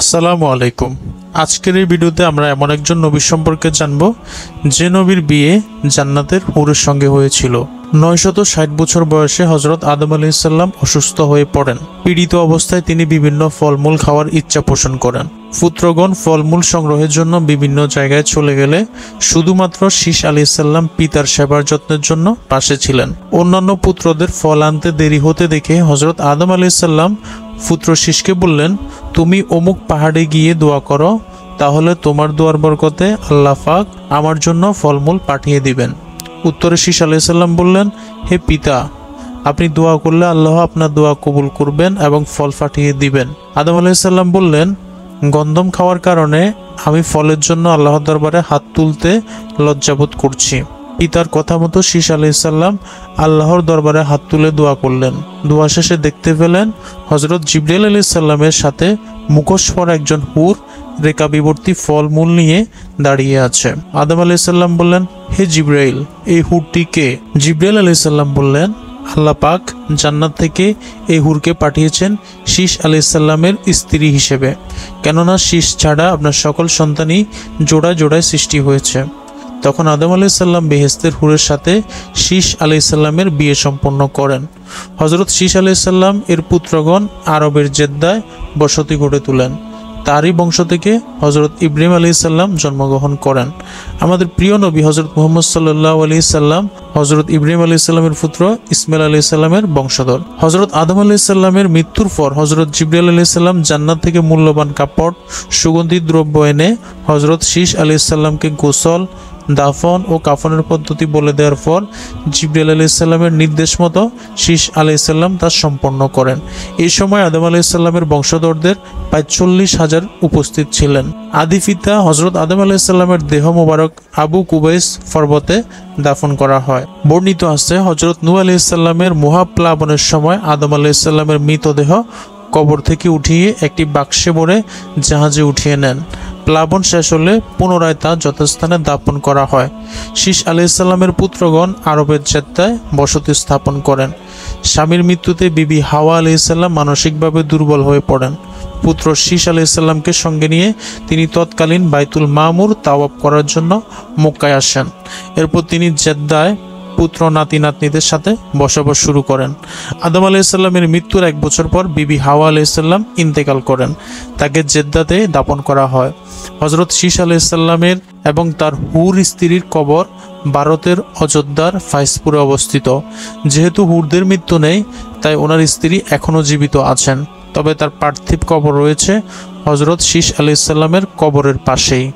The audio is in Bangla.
আসসালামু আলাইকুম। আজকের এই ভিডিওতে আমরা এমন একজন নবী সম্পর্কে জানব যে নবীর বিয়ে জান্নাতের হুরের সঙ্গে হয়েছিল। 960 বছর বয়সে হযরত আদম আলাইহিসসালাম অসুস্থ হয়ে পড়েন। পীড়িত অবস্থায় তিনি বিভিন্ন ফলমূল খাওয়ার ইচ্ছা পোষণ করেন। পুত্রগণ ফলমূল সংগ্রহের জন্য বিভিন্ন জায়গায় চলে গেলে শুধুমাত্র শীষ আলাইহিসসালাম পিতার সেবার যত্নের জন্য পাশে ছিলেন। অন্যান্য পুত্রদের ফল আনতে দেরি হতে দেখে হযরত আদম আলাইহিসসালাম পুত্র শীষকে বললেন, তুমি অমুক পাহাড়ে গিয়ে দোয়া করো, তাহলে তোমার দোয়ার বরকতে আল্লাহ পাক আমার জন্য ফলমূল পাঠিয়ে দিবেন। উত্তরে শীষ আলাইহিসসালাম বললেন, হে পিতা, আপনি দোয়া করলে আল্লাহ আপনার দোয়া কবুল করবেন এবং ফল পাঠিয়ে দিবেন। আদম আলাইহিসসালাম বললেন, গন্ধম খাওয়ার কারণে আমি ফলের জন্য আল্লাহর দরবারে হাত তুলতে লজ্জাবোধ করছি। পিতার কথা মতো শীষ আলাইহিসসালাম আল্লাহর দরবারে হাত তুলে দোয়া করলেন। দোয়া শেষে দেখতে পেলেন হযরত জিবরাইল আলাইহিসসালামের সাথে মুখোশ পরা একজন হুর রেকাবিবর্তী ফলমূল নিয়ে দাঁড়িয়ে আছে। আদম আলাইহিসসালাম বললেন, হে জিবরাইল, এই হুরটি কে? জিবরাইল আলাইহিসসালাম বললেন, আল্লাহ পাক জান্নাত থেকে এই হুরকে পাঠিয়েছেন শীষ আলাইহিসসালামের স্ত্রী হিসেবে, কেননা শীষ ছাড়া আপনার সকল সন্তানই জোড়ায় জোড়ায় সৃষ্টি হয়েছে। তখন আদম আলাইহিসসালাম বেহেশতের হুরের সাথে শীষ আলাইহিসসালামের বিয়ে সম্পন্ন করেন। হযরত শীষ আলাইহিসসালাম এর পুত্রগণ আরবের জেদ্দায় বসতি গড়ে তোলেন। তারই বংশ থেকে হযরত ইব্রাহিম আলাইহিসসালাম জন্মগ্রহণ করেন। আমাদের প্রিয় নবী হযরত মুহাম্মদ সাল্লাল্লাহু আলাইহি সাল্লাম হযরত ইব্রাহিম আলাইহিসসালামের পুত্র ইসমাইল আলাইহিসসালামের বংশধর। হযরত আদম আলাইহিসসালামের মৃত্যুর পর হযরত জিবরাইল আলাইহিসসালাম জান্নাত থেকে মূল্যবান কাপড়, সুগন্ধি দ্রব্য এনে হযরত শীষ আলাইহিসসালামকে গোসল, দাফন ও কাফনের পদ্ধতি বলে দেওয়ার পর জিবরাইল আলাইহিসসালামের নির্দেশ মতো শীষ আলাইহিসসালাম তা সম্পন্ন করেন। এই সময় আদম আলাইহিসসালামের বংশধরদের প্রায় 40,000 উপস্থিত ছিলেন। আদি পিতা হযরত আদম আলাইহিসসালামের দেহ মোবারক আবু কুবাইস পর্বতে দাফন করা হয়। বর্ণিত আছে হযরত নূহ আলাইহিসসালামের মহাপ্লাবনের সময় আদম আলাইহিসসালামের মৃতদেহ কবর থেকে উঠিয়ে একটি বাক্সে ভরে জাহাজে উঠিয়ে নেন। প্লাবন শেষ হলে পুনরায় তা যথাস্থানে দাপন করা হয়। শীষ আলাইহিসসালামের পুত্রগণ আরবের জেদ্দায় বসতি স্থাপন করেন। স্বামীর মৃত্যুতে বিবি হাওয়া আলাইহিসসালাম মানসিকভাবে দুর্বল হয়ে পড়েন। পুত্র শীষ আলাইহিসসালামকে সঙ্গে নিয়ে তিনি তৎকালীন বাইতুল মামুর তাওয়াফ করার জন্য মক্কায় আসেন। এরপর তিনি জেদ্দায় পুত্র নাতি নাতনিদের সাথে বসবাস শুরু করেন। আদম আলাইহিসসালামের মৃত্যুর 1 বছর পর বিবি হাওয়া আলাইহিসসালাম ইন্তেকাল করেন। তাকে জেদ্দাতে দাপন করা হয়। হযরত শীষ আলাইহিসসালামের এবং তার হুর স্ত্রীর কবর ভারতের অযোধ্যার ফাইজপুরে অবস্থিত। যেহেতু হুরদের মৃত্যু নেই, তাই ওনার স্ত্রী এখনও জীবিত আছেন, তবে তার পার্থিব কবর রয়েছে হযরত শীষ আলাইহিসসালামের কবরের পাশেই।